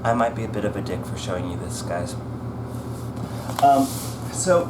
I might be a bit of a dick for showing you this, guys. So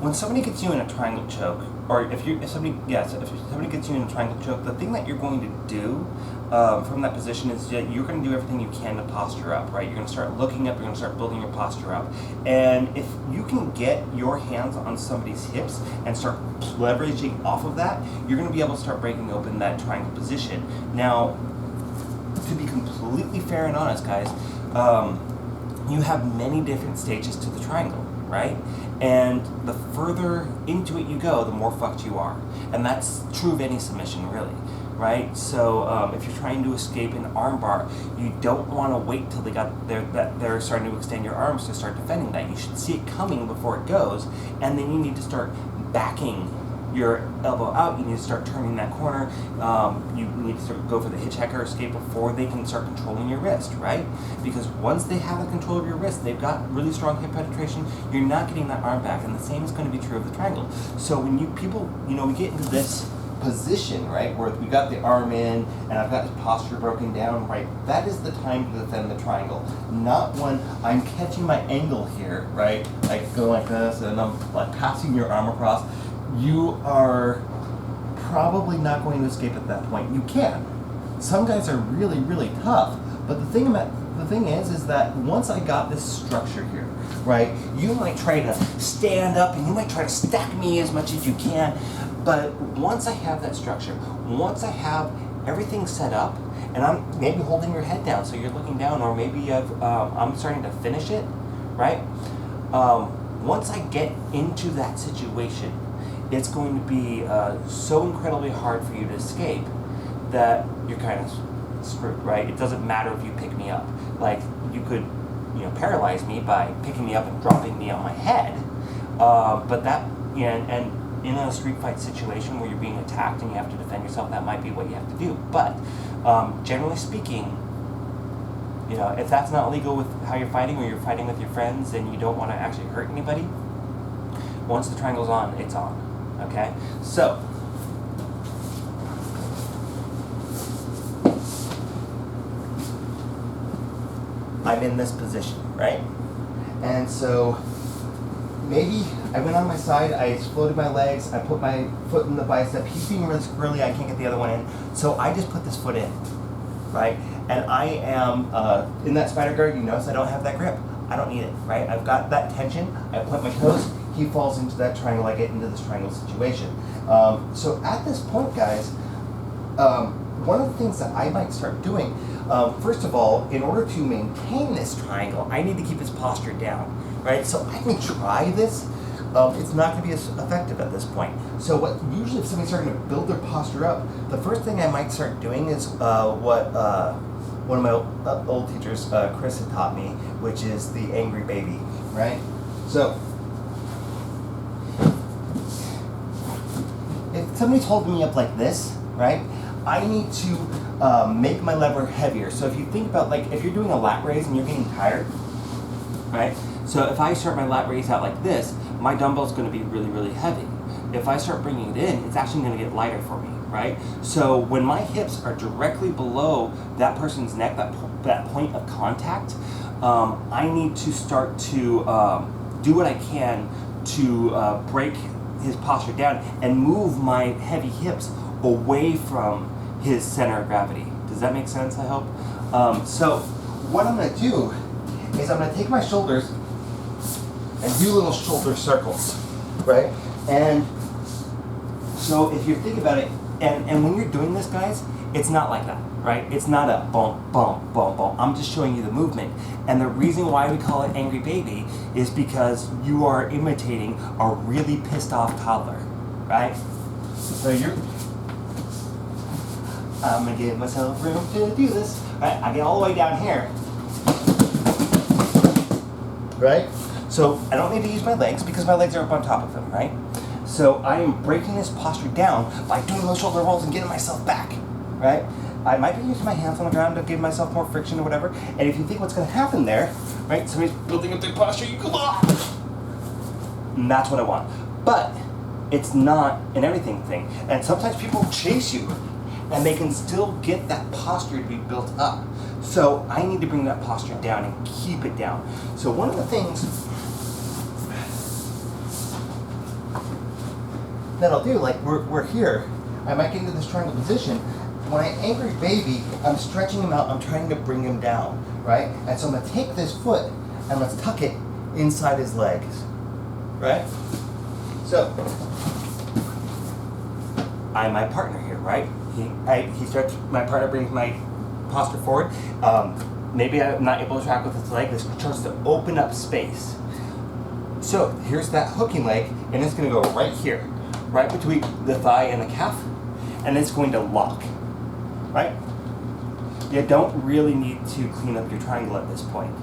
when somebody gets you in a triangle choke, or if somebody gets you in a triangle choke, the thing that you're going to do from that position is that you're going to do everything you can to posture up, right? You're going to start looking up, you're going to start building your posture up. And if you can get your hands on somebody's hips and start leveraging off of that, you're going to be able to start breaking open that triangle position. Now, to be completely fair and honest, guys, you have many different stages to the triangle, right? And the further into it you go, the more fucked you are. And that's true of any submission, really, right? So if you're trying to escape an armbar, you don't want to wait till they're starting to extend your arms to start defending that. You should see it coming before it goes, and then you need to start backing your elbow out. You need to start turning that corner. You need to sort of go for the hitchhiker escape before they can start controlling your wrist, right? Because once they have the control of your wrist, they've got really strong hip penetration, you're not getting that arm back, and the same is going to be true of the triangle. So when we get into this position, right, where we got the arm in and I've got the posture broken down, right, that is the time to defend the triangle. Not when I'm catching my angle here, right, like go like this and I'm like passing your arm across. You are probably not going to escape at that point. You can. Some guys are really, really tough, but the thing is that once I got this structure here, right, you might try to stand up and you might try to stack me as much as you can, but once I have that structure, once I have everything set up, and I'm maybe holding your head down so you're looking down, or maybe I'm starting to finish it, right? Once I get into that situation, it's going to be so incredibly hard for you to escape that you're kind of screwed, right? It doesn't matter if you pick me up. Like, you could, paralyze me by picking me up and dropping me on my head, but that, and in a street fight situation where you're being attacked and you have to defend yourself, that might be what you have to do. But generally speaking, if that's not legal with how you're fighting, or you're fighting with your friends and you don't want to actually hurt anybody, once the triangle's on, it's on. Okay, so I'm in this position, right? And so maybe I went on my side, I exploded my legs, I put my foot in the bicep, he's being really squirrely, I can't get the other one in, so I just put this foot in, right? And I am in that spider guard. You notice I don't have that grip. I don't need it, right? I've got that tension, I point my toes, he falls into that triangle, I get into this triangle situation. So at this point, guys, one of the things that I might start doing, first of all, in order to maintain this triangle, I need to keep his posture down, right? So I may try this. It's not going to be as effective at this point. So what usually if somebody's starting to build their posture up, the first thing I might start doing is what one of my old teachers, Chris, had taught me, which is the angry baby, right? So if somebody's holding me up like this, right, I need to make my lever heavier. So if you think about, like, if you're doing a lat raise and you're getting tired, right? So if I start my lat raise out like this, my dumbbell's going to be really, really heavy. If I start bringing it in, it's actually going to get lighter for me, right? So when my hips are directly below that person's neck, that point of contact, I need to start to do what I can to break his posture down and move my heavy hips away from his center of gravity. Does that make sense, I hope? So what I'm going to do is I'm going to take my shoulders and do little shoulder circles, right? And so if you think about it, and when you're doing this, guys, it's not like that, right? It's not a boom, boom, boom, boom. I'm just showing you the movement. And the reason why we call it angry baby is because you are imitating a really pissed off toddler, right? So I'm gonna give myself room to do this, right? I get all the way down here, right? So I don't need to use my legs because my legs are up on top of them, right? So I am breaking this posture down by doing those shoulder rolls and getting myself back, right? I might be using my hands on the ground to give myself more friction or whatever. And if you think what's going to happen there, right? Somebody's building up their posture, you go off. And that's what I want. But it's not an everything thing. And sometimes people chase you and they can still get that posture to be built up. So I need to bring that posture down and keep it down. So one of the things that I'll do, like we're here, I might get into this triangle position. When I anchor baby, I'm stretching him out, I'm trying to bring him down, right? And so I'm gonna take this foot and let's tuck it inside his legs, right? So, I'm my partner here, right? My partner brings my posture forward. Maybe I'm not able to track with his leg. This starts to open up space. So here's that hooking leg, and it's going to go right here, right between the thigh and the calf, and it's going to lock, right? You don't really need to clean up your triangle at this point.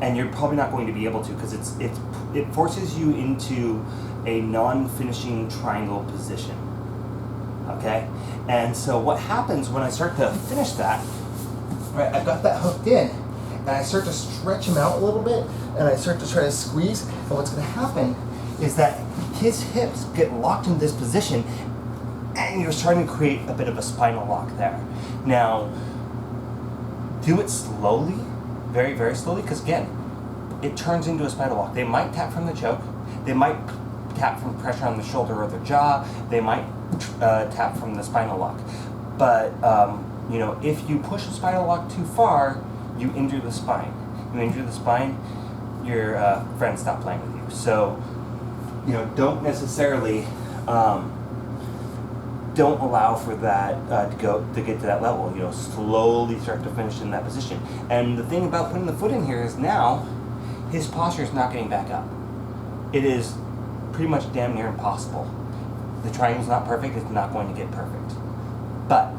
And you're probably not going to be able to, because it forces you into a non-finishing triangle position. Okay? And so what happens when I start to finish that, right, I've got that hooked in, and I start to stretch him out a little bit, and I start to try to squeeze, and what's going to happen is that his hips get locked in this position, and you're starting to create a bit of a spinal lock there. Now, do it slowly, very, very slowly, because again, it turns into a spinal lock. They might tap from the choke, they might tap from pressure on the shoulder or the jaw, they might tap from the spinal lock. But you know, if you push the spinal lock too far, you injure the spine. You injure the spine, your friends stop playing with you. So, you know, don't necessarily don't allow for that to get to that level. You know, slowly start to finish in that position. And the thing about putting the foot in here is now his posture is not getting back up. It is pretty much damn near impossible. The triangle's not perfect, it's not going to get perfect. But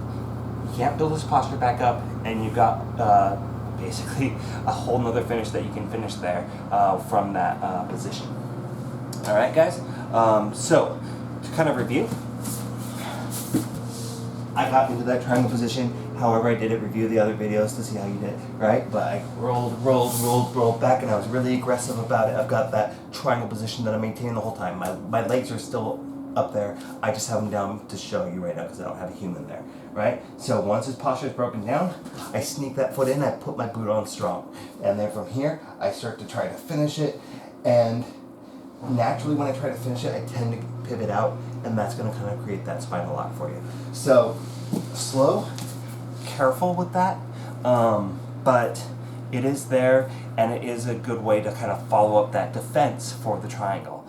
you can't build his posture back up, and you've got basically a whole nother finish that you can finish there from that position. All right, guys? So, to kind of review, I got into that triangle position. However, I didn't review the other videos to see how you did, right? But I rolled back, and I was really aggressive about it. I've got that triangle position that I'm maintaining the whole time. My legs are still up there. I just have them down to show you right now because I don't have a human there, right? So once his posture is broken down, I sneak that foot in, I put my boot on strong. And then from here, I start to try to finish it. And naturally, when I try to finish it, I tend to pivot out, and that's going to kind of create that spinal lock for you. So slow, careful with that, but it is there, and it is a good way to kind of follow up that defense for the triangle.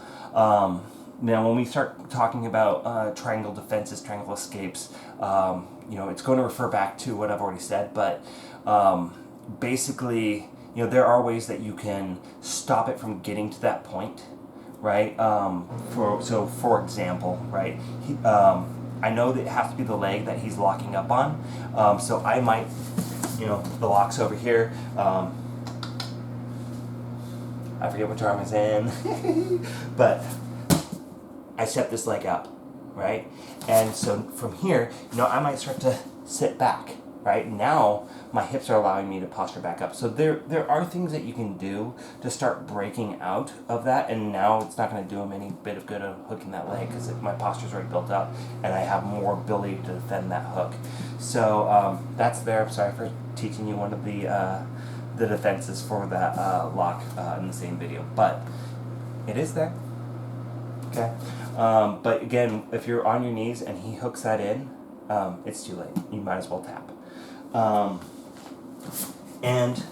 Now, when we start talking about triangle defenses, triangle escapes, you know, it's going to refer back to what I've already said, but basically, you know, there are ways that you can stop it from getting to that point, right? For example, right, I know that it has to be the leg that he's locking up on, so I might, you know, the lock's over here. I forget which arm is in, but I set this leg up, right? And so from here, you know, I might start to sit back, right? Now my hips are allowing me to posture back up. So there are things that you can do to start breaking out of that, and now it's not going to do them any bit of good of hooking that leg because my posture's already built up and I have more ability to defend that hook. So that's there. I'm sorry for teaching you one of the defenses for that lock in the same video, but it is there. Okay, but again, if you're on your knees and he hooks that in, it's too late. You might as well tap. And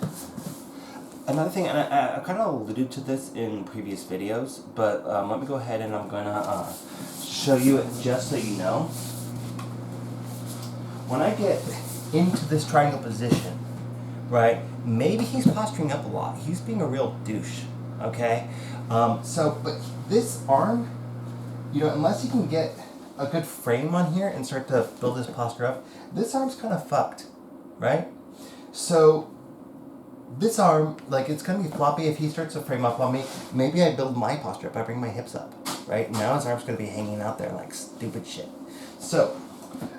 another thing, and I kind of alluded to this in previous videos, but let me go ahead and I'm going to show you it just so you know. When I get into this triangle position, right, maybe he's posturing up a lot. He's being a real douche, okay? But this arm, you know, unless you can get a good frame on here and start to build his posture up, this arm's kind of fucked, right? So this arm, like, it's going to be floppy if he starts to frame up on me. Maybe I build my posture up. I bring my hips up, right? Now his arm's going to be hanging out there like stupid shit. So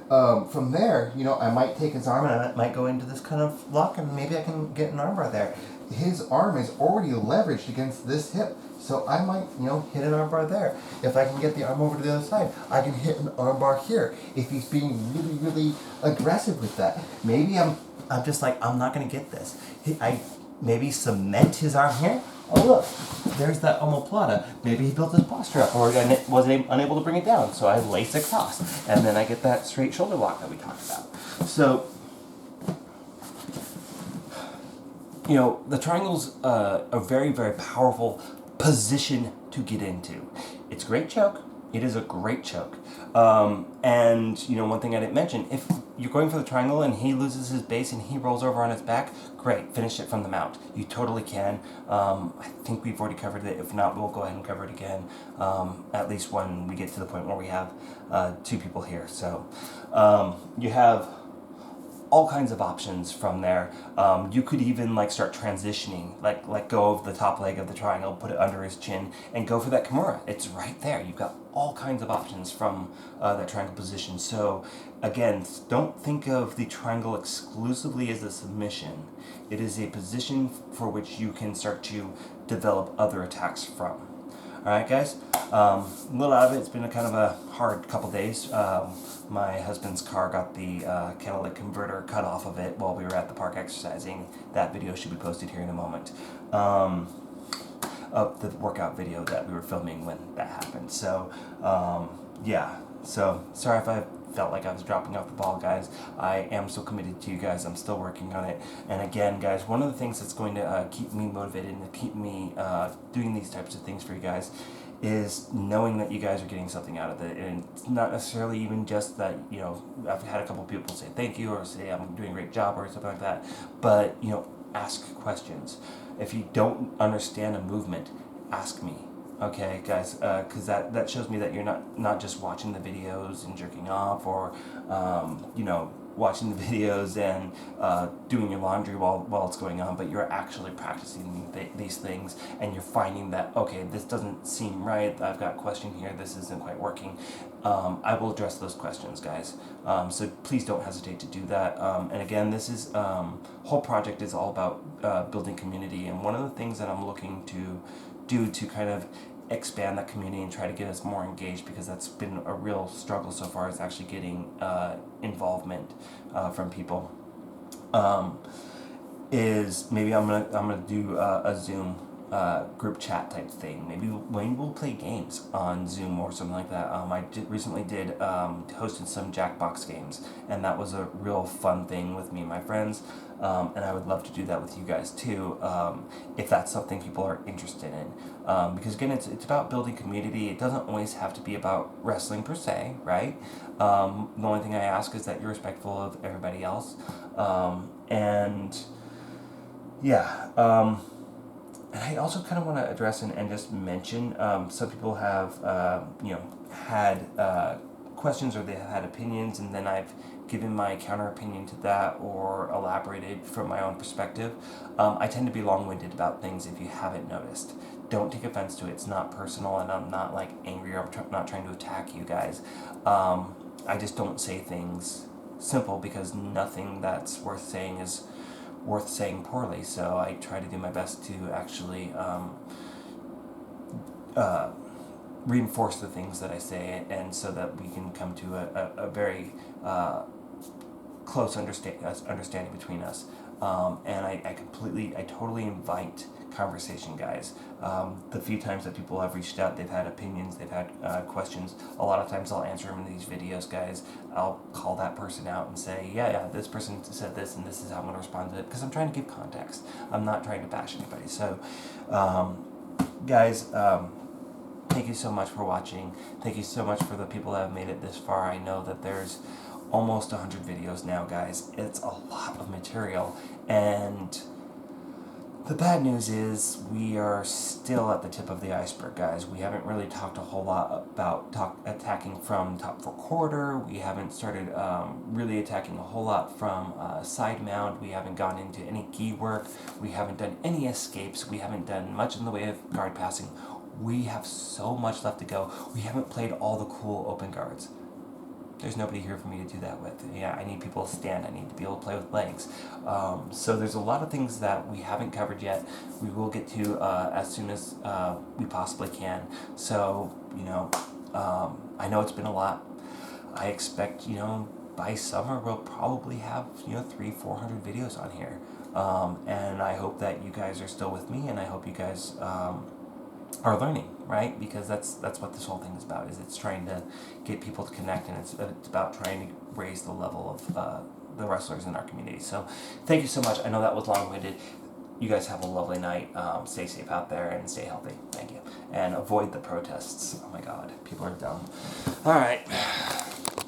From there, I might take his arm and I might go into this kind of lock and maybe I can get an armbar there. His arm is already leveraged against this hip, so I might, hit an armbar there. If I can get the arm over to the other side, I can hit an armbar here. If he's being really, really aggressive with that, maybe I'm just like, I'm not gonna get this. I maybe cement his arm here. Oh look, there's that omoplata. Maybe he built his posture up or wasn't unable to bring it down, so I lace across. And then I get that straight shoulder lock that we talked about. So, the triangle's a very, very powerful position to get into. It's a great choke. It is a great choke. And, one thing I didn't mention, if you're going for the triangle and he loses his base and he rolls over on his back, great, finish it from the mount. You totally can. I think we've already covered it. If not, we'll go ahead and cover it again, at least when we get to the point where we have 2 people here. So you have all kinds of options from there. You could even start transitioning, let go of the top leg of the triangle, put it under his chin, and go for that Kimura. It's right there. You've got all kinds of options from that triangle position. So again, don't think of the triangle exclusively as a submission. It is a position for which you can start to develop other attacks from. Alright guys, a little out of it. It's been a kind of a hard couple days. My husband's car got the catalytic converter cut off of it while we were at the park exercising. That video should be posted here in a moment. Of the workout video that we were filming when that happened. So, yeah. So, sorry if I felt like I was dropping off the ball, guys. I am still committed to you guys. I'm still working on it. And again, guys, one of the things that's going to keep me motivated and keep me doing these types of things for you guys is knowing that you guys are getting something out of it. And it's not necessarily even just that, I've had a couple people say thank you or say I'm doing a great job or something like that. But, ask questions. If you don't understand a movement, ask me. Okay, guys, because that shows me that you're not just watching the videos and jerking off or, watching the videos and doing your laundry while it's going on, but you're actually practicing these things and you're finding that, okay, this doesn't seem right, I've got a question here, this isn't quite working. I will address those questions, guys. So please don't hesitate to do that. And again, this whole project is all about building community, and one of the things that I'm looking to do to kind of expand that community and try to get us more engaged, because that's been a real struggle so far, is actually getting involvement from people. Is maybe I'm gonna do a Zoom group chat type thing. Maybe we'll play games on Zoom or something like that. I recently hosted some Jackbox games, and that was a real fun thing with me and my friends. And I would love to do that with you guys too, if that's something people are interested in. Because again, it's about building community. It doesn't always have to be about wrestling per se, right? The only thing I ask is that you're respectful of everybody else. And yeah. And I also kind of want to address and just mention, some people have, had questions or they have had opinions, and then I've given my counter opinion to that or elaborated from my own perspective. I tend to be long-winded about things if you haven't noticed. Don't take offense to it. It's not personal, and I'm not angry, or I'm not trying to attack you guys. I just don't say things simple, because nothing that's worth saying is worth saying poorly, so I try to do my best to actually reinforce the things that I say, and so that we can come to a very close understanding between us. And I totally invite conversation, guys. The few times that people have reached out, they've had opinions, they've had questions. A lot of times I'll answer them in these videos, guys. I'll call that person out and say, yeah, this person said this, and this is how I'm going to respond to it, because I'm trying to give context. I'm not trying to bash anybody. So, guys, thank you so much for watching. Thank you so much for the people that have made it this far. I know that there's almost 100 videos now, guys. It's a lot of material, and the bad news is we are still at the tip of the iceberg, guys. We haven't really talked a whole lot about attacking from top 4 quarter. We haven't started really attacking a whole lot from side mount. We haven't gone into any gi work. We haven't done any escapes. We haven't done much in the way of guard passing. We have so much left to go. We haven't played all the cool open guards. there's nobody here for me to do that with. Yeah, I need people to stand. I need to be able to play with legs. So there's a lot of things that we haven't covered yet. We will get to as soon as we possibly can. So, I know it's been a lot. I expect, by summer we'll probably have, 300-400 videos on here. And I hope that you guys are still with me, and I hope you guys are learning, right? Because that's what this whole thing is about. Is it's trying to get people to connect, and it's about trying to raise the level of the wrestlers in our community. So, thank you so much. I know that was long-winded. You guys have a lovely night. Stay safe out there and stay healthy. Thank you. And avoid the protests. Oh my God, people are dumb. All right.